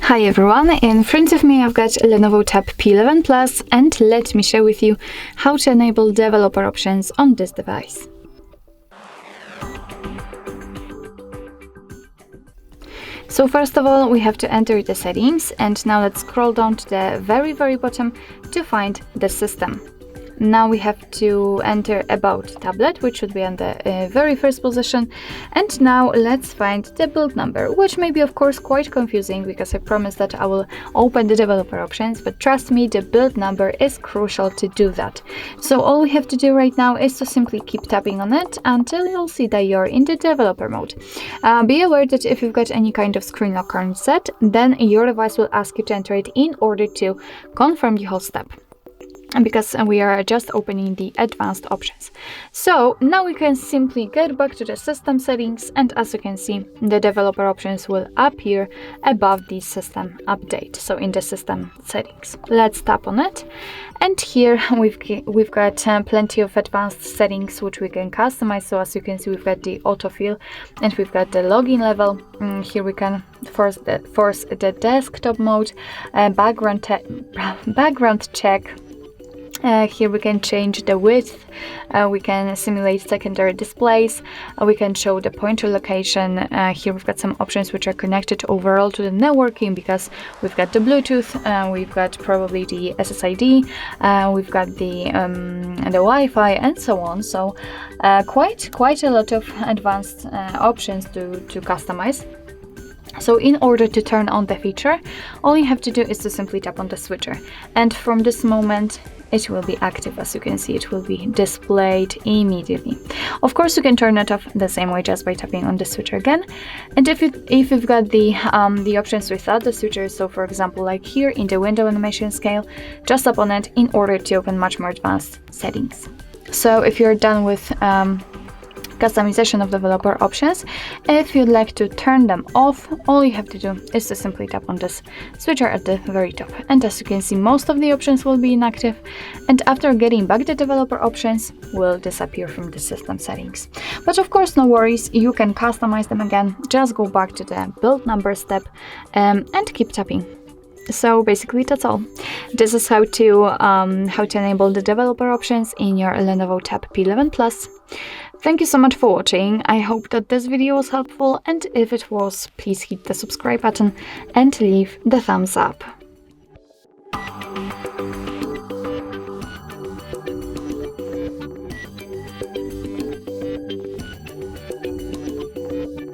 Hi everyone, in front of me I've got Lenovo Tab P11 Plus, and let me share with you how to enable developer options on this device. So first of all, we have to enter the settings, and now let's scroll down to the very bottom to find the system. Now we have to enter About Tablet, which should be on the very first position. And now let's find the build number, which may be of course quite confusing because I promised that I will open the developer options, but trust me, the build number is crucial to do that. So all we have to do right now is to simply keep tapping on it until you'll see that you're in the developer mode. Be aware that if you've got any kind of screen lock current set, then your device will ask you to enter it in order to confirm the whole step, because we are just opening the advanced options. So now we can simply get back to the system settings, and as you can see, the developer options will appear above the system update, so in the system settings. Let's tap on it, and here we've got plenty of advanced settings which we can customize. So as you can see, we've got the autofill and we've got the login level. Here we can force the desktop mode, background check. Here we can change the width, we can simulate secondary displays, we can show the pointer location. Here we've got some options which are connected overall to the networking, because we've got the Bluetooth, we've got probably the SSID, we've got the Wi-Fi and so on. So quite a lot of advanced options to customize. So in order to turn on the feature, all you have to do is to simply tap on the switcher, and from this moment it will be active. As you can see, it will be displayed immediately. Of course, you can turn it off the same way, just by tapping on the switcher again. And if you've got the options without the switcher, so for example like here in the window animation scale, just tap on it in order to open much more advanced settings. So if you're done with customization of developer options, if you'd like to turn them off, all you have to do is to simply tap on this switcher at the very top, and as you can see, most of the options will be inactive, and after getting back the developer options will disappear from the system settings. But of course, no worries, you can customize them again. Just go back to the build number step and keep tapping. So basically that's all. This is how to enable the developer options in your Lenovo Tab P11 Plus. Thank you so much for watching. I hope that this video was helpful, and if it was, please hit the subscribe button and leave the thumbs up.